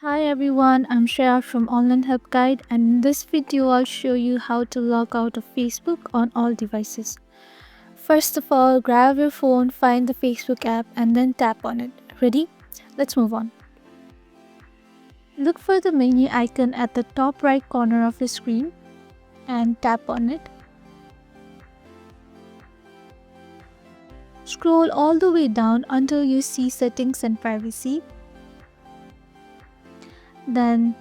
Hi everyone, I'm Shreya from Online Help Guide, and in this video I'll show you how to log out of Facebook on all devices. First of all, grab your phone, find the Facebook app and then tap on it. Ready? Let's move on. Look for the menu icon at the top right corner of the screen and tap on it. Scroll all the way down until you see Settings and Privacy. Then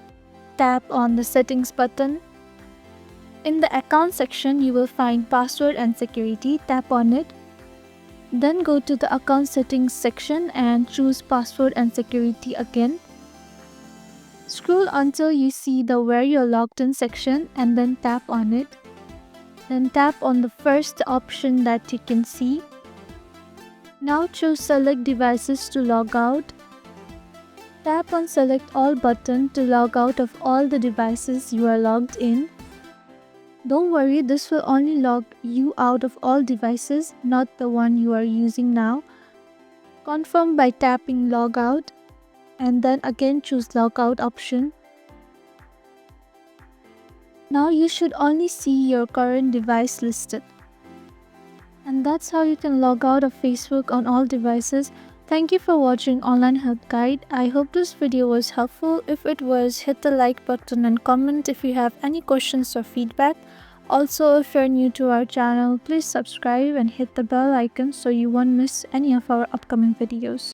tap on the Settings button. In the Account section, you will find Password and Security. Tap on it. Then go to the Account Settings section and choose Password and Security again. Scroll until you see the Where You're Logged In section and then tap on it. Then tap on the first option that you can see. Now choose Select Devices to log out. Tap on Select All button to log out of all the devices you are logged in. Don't worry, this will only log you out of all devices, not the one you are using now. Confirm by tapping Logout and then again choose Logout option. Now you should only see your current device listed. And that's how you can log out of Facebook on all devices. Thank you for watching Online Help Guide. I hope this video was helpful. If it was, hit the like button and comment if you have any questions or feedback. Also, if you're new to our channel, please subscribe and hit the bell icon so you won't miss any of our upcoming videos.